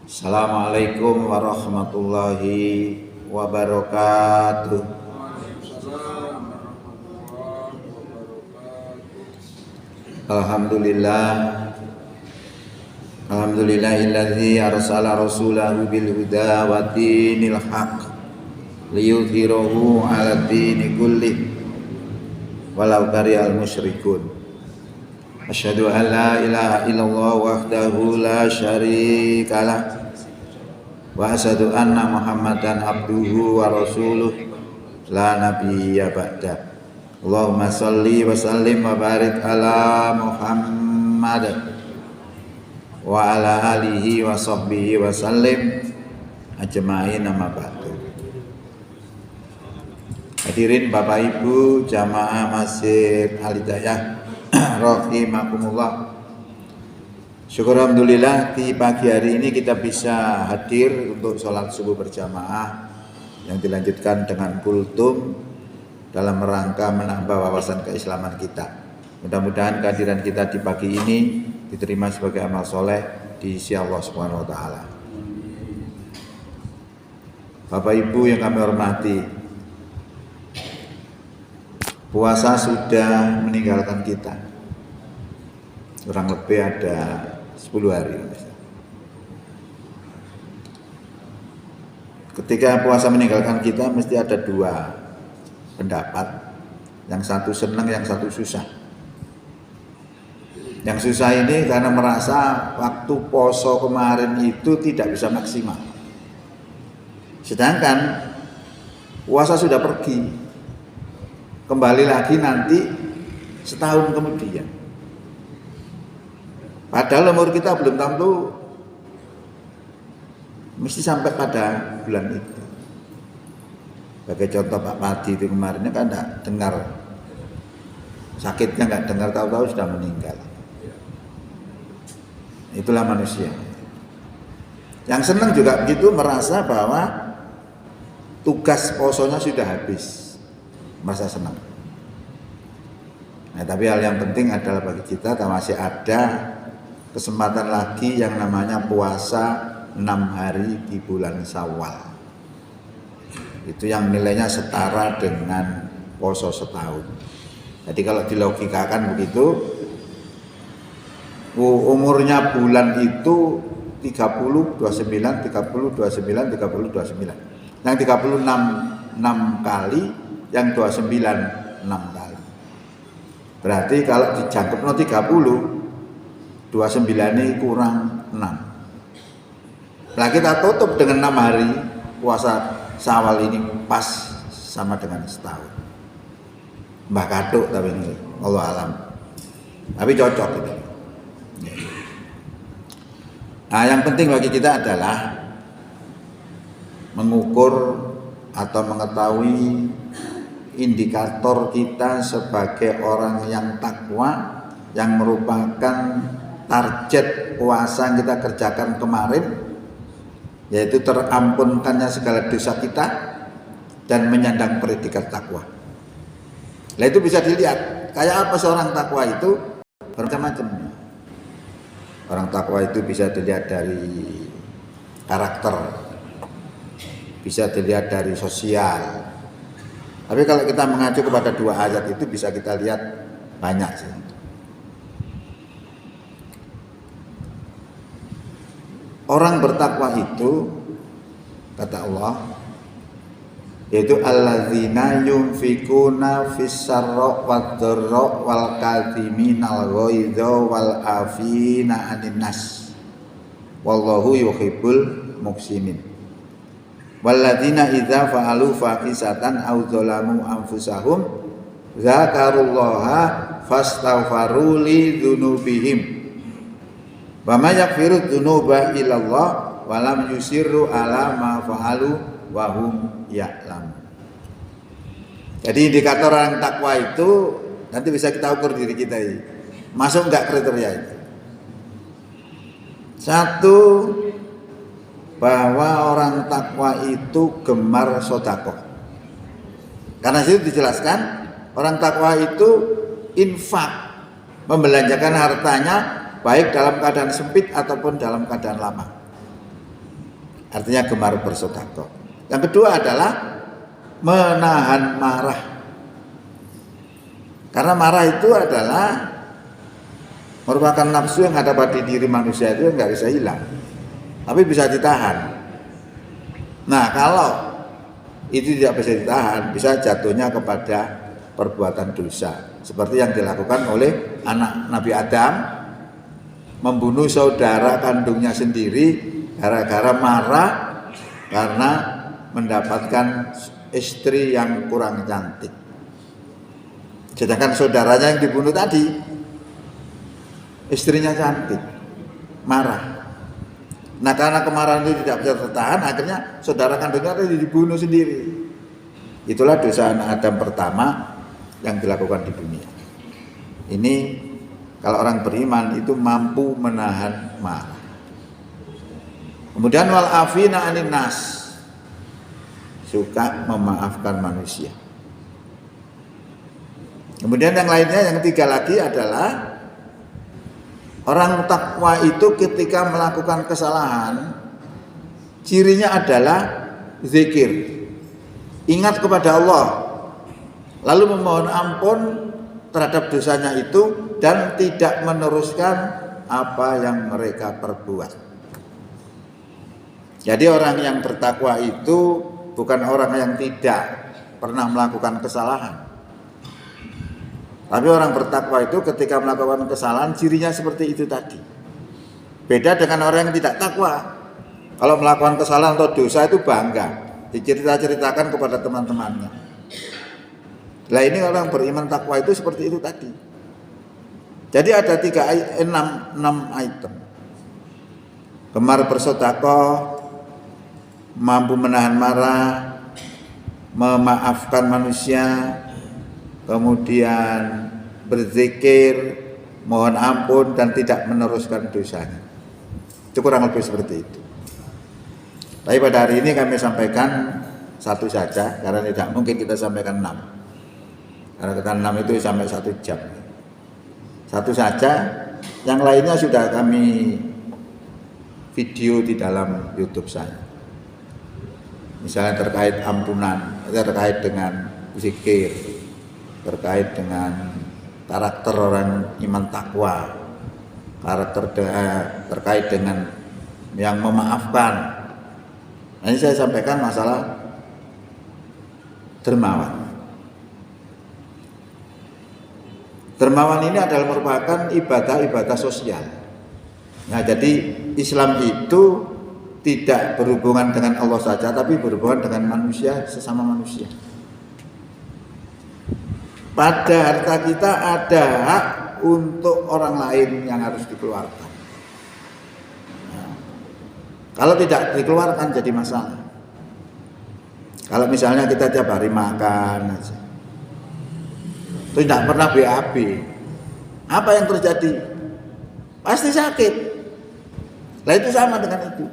Assalamualaikum warahmatullahi wabarakatuh. Alhamdulillah, alhamdulillahilladzi arsala rasulahu bil huda wa dinil haq liyudhhirahu 'ala dini kullih walau karihal musyrikun. Asyhadu an la ilaha illallah wahdahu la syarikalah wa asyhadu anna Muhammadan abduhu wa rasuluh la nabiyya ba'da. Allahumma shalli wa sallim wa barik ala Muhammad wa ala alihi wa sahbihi wa sallim ajma'in, amma ba'du. Hadirin Bapak Ibu jamaah Masjid Al-Hidayah rahimakumullah. Syukur alhamdulillah di pagi hari ini kita bisa hadir untuk sholat subuh berjamaah yang dilanjutkan dengan kultum dalam rangka menambah wawasan keislaman kita. Mudah-mudahan kehadiran kita di pagi ini diterima sebagai amal soleh di sisi Allah Subhanahu wa taala. Bapak Ibu yang kami hormati, puasa sudah meninggalkan kita, kurang lebih ada 10 hari. Ketika puasa meninggalkan kita mesti ada dua pendapat, yang satu senang, yang satu susah. Yang susah ini karena merasa waktu poso kemarin itu tidak bisa maksimal, sedangkan puasa sudah pergi, kembali lagi nanti setahun kemudian. Padahal umur kita belum tentu mesti sampai pada bulan itu. Sebagai contoh Pak Padi itu kemarinnya kan enggak dengar sakitnya, enggak dengar, tahu-tahu sudah meninggal. Itulah manusia. Yang senang juga begitu, merasa bahwa tugas posonya sudah habis, merasa senang. Nah, tapi hal yang penting adalah bagi kita masih ada kesempatan lagi yang namanya puasa 6 hari di bulan Syawal. Itu yang nilainya setara dengan poso setahun. Jadi kalau dilogikakan begitu, umurnya bulan itu 30, 29, 30, 29, 30, 29. Yang 36 6 kali, yang 29 6 kali. Berarti kalau dijangkep 30, 29 ini kurang 6. Nah kita tutup dengan 6 hari puasa Syawal ini pas sama dengan setahun. Mbah Kaduk tapi ini Allah alam. Tapi cocok gitu. Nah yang penting bagi kita adalah mengukur atau mengetahui indikator kita sebagai orang yang takwa, yang merupakan target puasa yang kita kerjakan kemarin, yaitu terampunkannya segala dosa kita dan menyandang predikat takwa. Nah itu bisa dilihat kayak apa seorang takwa itu, bermacam-macam. Orang takwa itu bisa dilihat dari karakter, bisa dilihat dari sosial. Tapi kalau kita mengacu kepada 2 ayat itu bisa kita lihat banyak sih. Orang bertakwa itu, kata Allah, yaitu alladzina yunfikuna fis-sarra wad-dharra wal kadhiminal ghaidha wal afina 'anil nas wallahu yuhibbul muhsinin. Walladzina idza fa'alu fahisatan aw dzalamu anfusahum dzakarullaha fastaghfaru li dzunubihim wa may yaghfiru dzunuba illallah wa lam yusirru ala ma fa'alu wa hum ya'lamun. Jadi indikator orang takwa itu nanti bisa kita ukur diri kita ini masuk enggak kriteria itu. Satu, bahwa orang takwa itu gemar sedekah. Karena situ dijelaskan orang takwa itu infak, membelanjakan hartanya baik dalam keadaan sempit ataupun dalam keadaan lapang. artinya gemar bersedekah. Yang kedua adalah menahan marah. Karena marah itu adalah merupakan nafsu yang ada pada diri manusia, itu nggak bisa hilang, tapi bisa ditahan. Nah, kalau itu tidak bisa ditahan, bisa jatuhnya kepada perbuatan dosa, seperti yang dilakukan oleh anak Nabi Adam, membunuh saudara kandungnya sendiri gara-gara marah karena mendapatkan istri yang kurang cantik. Sedangkan saudaranya yang dibunuh tadi, istrinya cantik, marah. Nah, karena kemarahan itu tidak bisa tertahan, akhirnya saudara kandungnya itu dibunuh sendiri. Itulah dosa anak Adam pertama yang dilakukan di dunia. Ini kalau orang beriman itu mampu menahan marah. Kemudian wal afina anin nas, suka memaafkan manusia. Kemudian yang lainnya, yang ketiga lagi adalah orang takwa itu ketika melakukan kesalahan, cirinya adalah zikir, ingat kepada Allah, lalu memohon ampun terhadap dosanya itu dan tidak meneruskan apa yang mereka perbuat. Jadi orang yang bertakwa itu bukan orang yang tidak pernah melakukan kesalahan. Tapi orang bertakwa itu ketika melakukan kesalahan cirinya seperti itu tadi. Beda dengan orang yang tidak takwa. Kalau melakukan kesalahan atau dosa itu bangga, dicerita-ceritakan kepada teman-temannya. Nah, ini orang beriman takwa itu seperti itu tadi. Jadi ada 6 item. Gemar bersedekah, mampu menahan marah, memaafkan manusia, kemudian berzikir, mohon ampun dan tidak meneruskan dosanya. Itu kurang lebih seperti itu. Tapi pada hari ini kami sampaikan satu saja, karena tidak mungkin kita sampaikan 6. Karena kita 6 itu sampai 1 jam. Satu saja, yang lainnya sudah kami video di dalam YouTube saya. Misalnya terkait ampunan, terkait dengan zikir, terkait dengan karakter orang iman takwa, terkait dengan yang memaafkan. Nah, ini saya sampaikan masalah dermawan. Dermawan ini adalah merupakan ibadah sosial. Nah, jadi Islam itu tidak berhubungan dengan Allah saja, tapi berhubungan dengan manusia, sesama manusia. Pada harta kita ada hak untuk orang lain yang harus dikeluarkan. Nah, kalau tidak dikeluarkan jadi masalah. Kalau misalnya kita tiap hari makan aja, itu tidak pernah BAB, apa yang terjadi? Pasti sakit. Nah, itu sama dengan itu.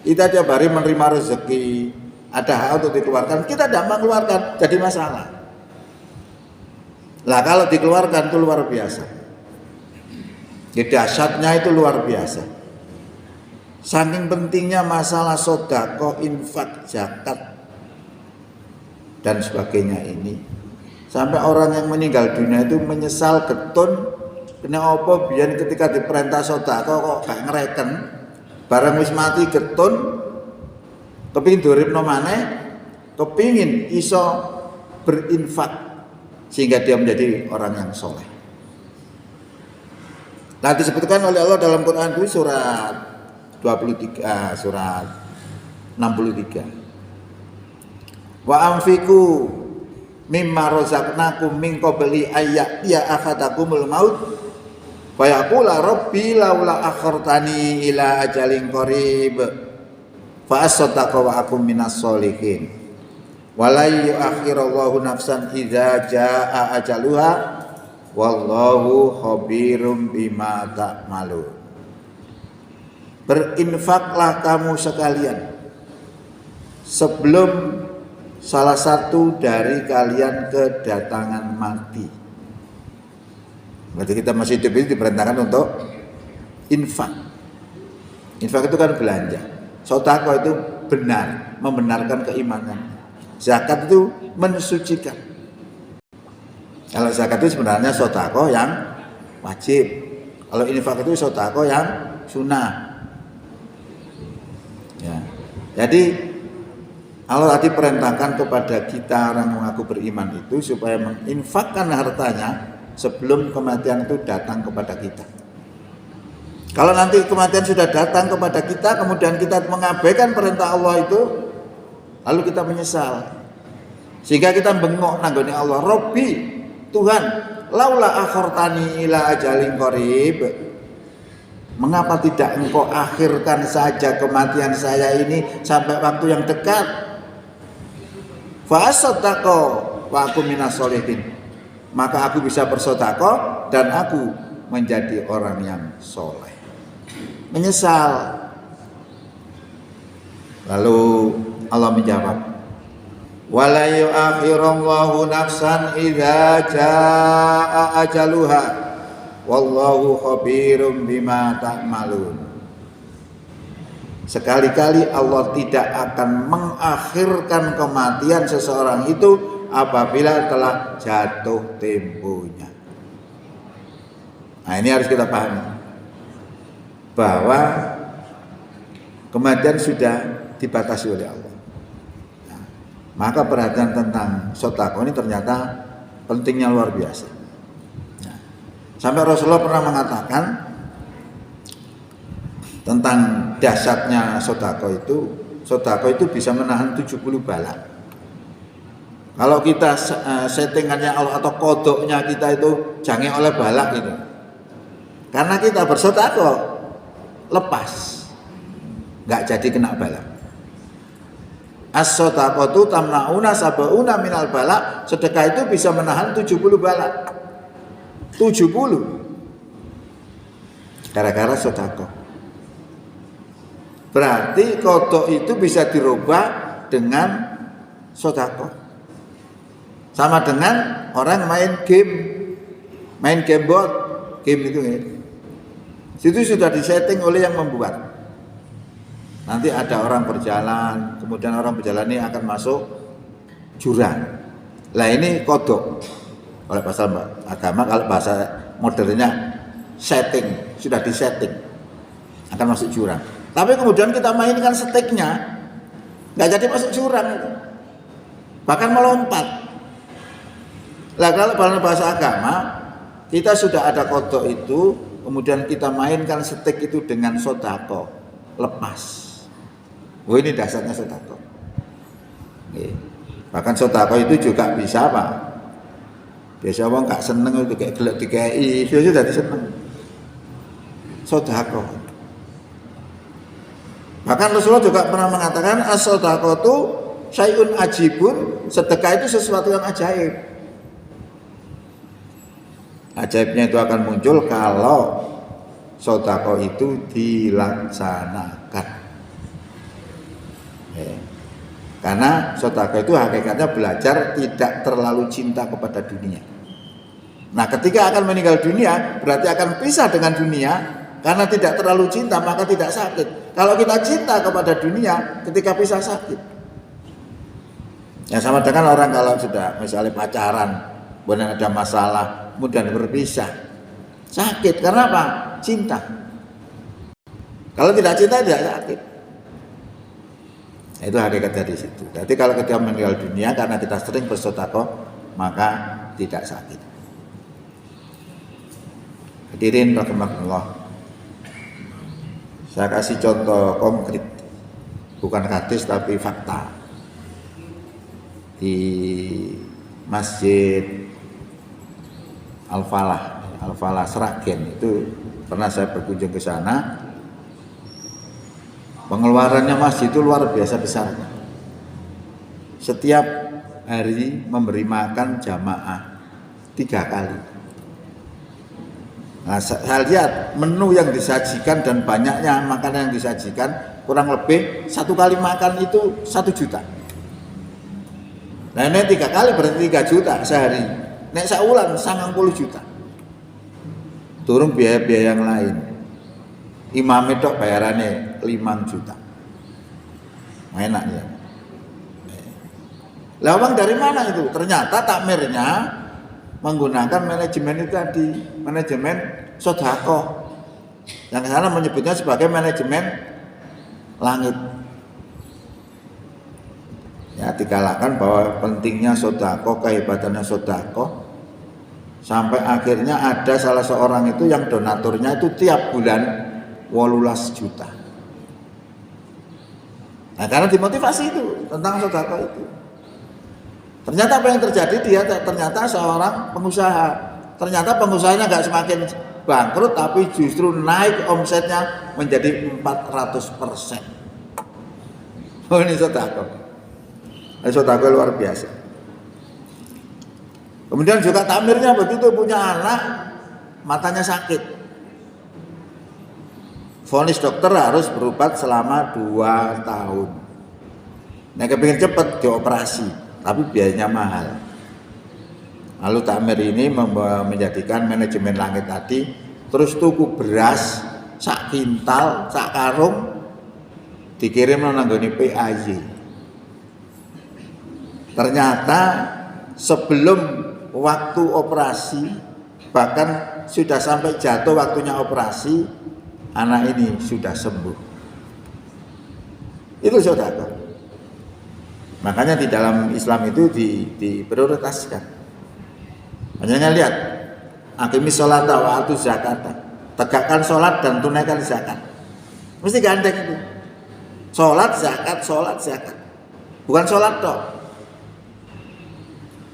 Kita tiap hari menerima rezeki, ada hak untuk dikeluarkan, kita tidak mengeluarkan, jadi masalah. Lah, kalau dikeluarkan itu luar biasa. Dahsyatnya itu luar biasa. Saking pentingnya masalah sedekah, infak, zakat dan sebagainya ini, sampai orang yang meninggal dunia itu menyesal getun, kena apa biyen ketika diperintah sedekah kok gak ngereken, bareng wis mati getun, kepingin duripno maneh, kepingin iso berinfak sehingga dia menjadi orang yang soleh. Nah, disebutkan oleh Allah dalam Quran itu surat 23, surat 63. Wa anfiqu mimma razaqnakum min qabli ayyatiya ahadakumul maut fa yaqula rabbi laula akhartani ila ajalin qarib fa asaddaqa wa akum minas sholihin wala yu'akhirullahu nafsan idza jaa ajaluha wallahu khabirum bima ta'malun. Berinfaklah kamu sekalian sebelum salah satu dari kalian kedatangan mati. Berarti kita masih hidup ini diperintahkan untuk infak. Infak itu kan belanja. Sedekah itu benar, membenarkan keimanan. Zakat itu mensucikan. Kalau zakat itu sebenarnya sedekah yang wajib. Kalau infak itu sedekah yang sunnah. Ya. Jadi Allah tadi perintahkan kepada kita orang mengaku beriman itu supaya menginfakkan hartanya sebelum kematian itu datang kepada kita. Kalau nanti kematian sudah datang kepada kita, kemudian kita mengabaikan perintah Allah itu, lalu kita menyesal. Sehingga kita bengok nanggone Allah, Robbi, Tuhan, laula akhartani ila ajalin qarib. Mengapa tidak engkau akhirkan saja kematian saya ini sampai waktu yang dekat? Fa asaddaqo wa aku minas sholihin. Maka aku bisa bersedekah dan aku menjadi orang yang soleh. Menyesal. Lalu Allah menjawab, wala yu'akhirullahu nafsan idza jaa ajaluha wallahu khabirum bima ta'malun. Sekali-kali Allah tidak akan mengakhirkan kematian seseorang itu apabila telah jatuh temponya. Nah, ini harus kita pahami bahwa kematian sudah dibatasi oleh Allah. Nah, maka perhatian tentang sedekah ini ternyata pentingnya luar biasa. Nah, sampai Rasulullah pernah mengatakan tentang dahsyatnya sedekah itu bisa menahan 70 bala. Kalau kita settingannya Allah atau kodoknya kita itu jangan oleh balak gitu. Karena kita bersedekah lepas, nggak jadi kena balak. As-sadaqatu tamnauna sab'una minal balak. Sedekah itu bisa menahan 70 balak. 70 gara-gara sedekah. Berarti kodok itu bisa dirubah dengan sedekah. Sama dengan orang main game board, game itu ya. Situ sudah disetting oleh yang membuat. Nanti ada orang berjalan, kemudian orang berjalan ini akan masuk jurang. Lah ini kodok. Oleh bahasa agama, kalau bahasa modernnya setting, sudah disetting akan masuk jurang. Tapi kemudian kita mainkan steknya, nggak jadi masuk jurang itu, bahkan melompat. Lah kalau bahasa agama, kita sudah ada kodok itu, kemudian kita mainkan stek itu dengan sedekah, lepas. Oh ini dasarnya sedekah. Bahkan sedekah itu juga bisa apa? Biasa orang nggak seneng itu kayak gelek dikei, biasa jadi seneng. Sedekah. Bahkan Rasulullah juga pernah mengatakan as-shadaqatu syai'un ajibun, sedekah itu sesuatu yang ajaib. Ajaibnya itu akan muncul kalau sedekah itu dilaksanakan. Karena sedekah itu hakikatnya belajar tidak terlalu cinta kepada dunia. Nah, ketika akan meninggal dunia berarti akan pisah dengan dunia. Karena tidak terlalu cinta maka tidak sakit. Kalau kita cinta kepada dunia, ketika pisah sakit. Ya sama dengan orang kalau sudah misalnya pacaran, kemudian ada masalah, kemudian berpisah, sakit. Karena apa? Cinta. Kalau tidak cinta tidak sakit. Itu hakikatnya di situ. Jadi kalau kita meninggal dunia karena kita sering bersedekah, maka tidak sakit. Hadirin rahimakumullah. Saya kasih contoh konkret, bukan hadis tapi fakta. Di Masjid Al-Falah Sragen itu pernah saya berkunjung ke sana. Pengeluarannya masjid itu luar biasa besar. Setiap hari memberi makan jamaah 3 kali. Nah, saya lihat menu yang disajikan dan banyaknya makanan yang disajikan, kurang lebih 1 kali makan itu 1 juta. Nah ini 3 kali berarti 3 juta sehari. Nek saulan 90 juta. Turun biaya-biaya yang lain. Imam itu bayarannya 5 juta. Enak ya. Lah uang dari mana itu? Ternyata takmirnya menggunakan manajemen itu tadi, manajemen sedekah. Yang sana menyebutnya sebagai manajemen langit. Ya, dikalakan bahwa pentingnya sedekah, kehebatannya sedekah, sampai akhirnya ada salah seorang itu yang donaturnya itu tiap bulan 18 juta. Nah, karena dimotivasi itu tentang sedekah itu. Ternyata apa yang terjadi, dia ternyata seorang pengusaha. Ternyata pengusahanya nggak semakin bangkrut, tapi justru naik omsetnya menjadi 400%. Oh, ini sedekah. Ini sedekah luar biasa. Kemudian juga takmirnya begitu, punya anak matanya sakit. Vonis dokter harus berobat selama 2 tahun. Nah, kepingin cepat dioperasi, tapi biayanya mahal. Lalu takmir ini menjadikan manajemen langit tadi, terus tuku beras sak kintal, sak karung, dikirim nanggone PAY. Ternyata sebelum waktu operasi, bahkan sudah sampai jatuh waktunya operasi, anak ini sudah sembuh. Itu sedekah. Makanya di dalam Islam itu diprioritaskan. Makanya lihat, aqimis sholata wa atuz zakata. Tegakkan sholat dan tunaikan zakat. Mesti gandeng itu. Sholat, zakat. Bukan sholat toh.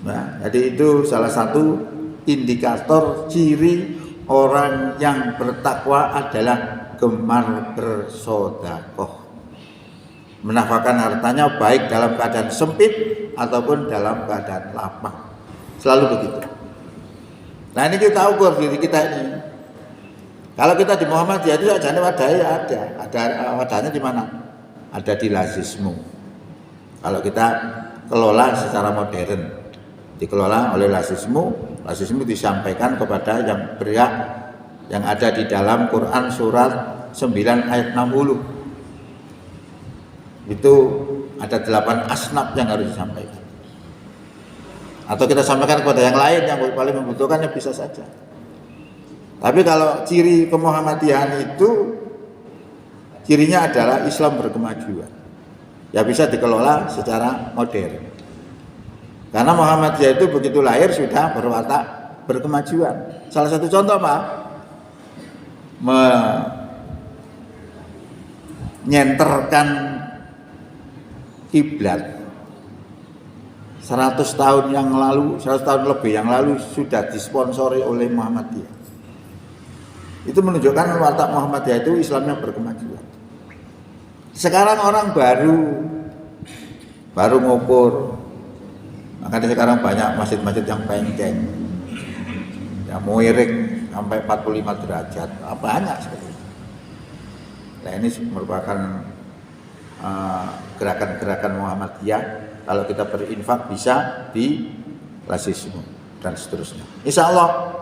Nah, jadi itu salah satu indikator ciri orang yang bertakwa adalah gemar bersedekah. Menafkahkan hartanya baik dalam keadaan sempit ataupun dalam keadaan lapang. Selalu begitu. Nah, ini kita ukur diri kita ini. Kalau kita di Muhammadiyah itu saja wadahnya ada wadahnya di mana? Ada di lazismu. Kalau kita kelola secara modern, dikelola oleh lazismu disampaikan kepada yang berhak, yang ada di dalam Quran surat 9 ayat 60. Itu ada 8 asnaf yang harus disampaikan. Atau kita sampaikan kepada yang lain yang paling membutuhkannya bisa saja. Tapi kalau ciri kemuhammadiyahan itu cirinya adalah Islam berkemajuan. Ya bisa dikelola secara modern. Karena Muhammadiyah itu begitu lahir sudah berwatak berkemajuan. Salah satu contoh Pak, menyenterkan kiblat 100 tahun yang lalu, 100 tahun lebih yang lalu sudah disponsori oleh Muhammadiyah. Itu menunjukkan watak Muhammadiyah itu Islamnya berkemajuan. Sekarang orang baru ngukur. Makanya sekarang banyak masjid-masjid yang pengkeng, yang miring sampai 45 derajat, banyak sekali. Nah, ini merupakan gerakan-gerakan Muhammadiyah. Kalau kita berinfak bisa di lazisme dan seterusnya. Insya Allah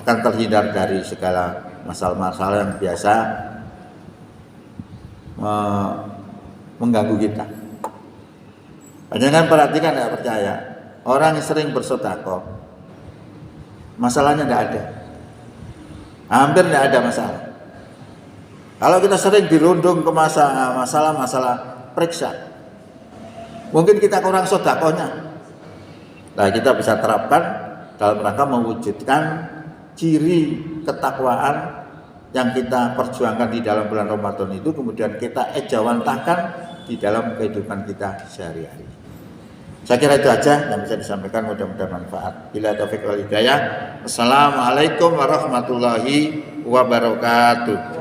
akan terhindar dari segala masalah-masalah yang biasa mengganggu kita. Jangan perhatikan, tidak percaya. Orang yang sering bersedekah, masalahnya tidak ada. Hampir tidak ada masalah. Kalau kita sering dirundung ke masalah-masalah periksa, mungkin kita kurang sedekahnya. Nah, kita bisa terapkan dalam rangka mewujudkan ciri ketakwaan yang kita perjuangkan di dalam bulan Ramadan itu, kemudian kita ejawantahkan di dalam kehidupan kita sehari-hari. Saya kira itu aja yang bisa disampaikan, mudah-mudahan manfaat. Bila taufiq wal hidayah. Assalamualaikum warahmatullahi wabarakatuh.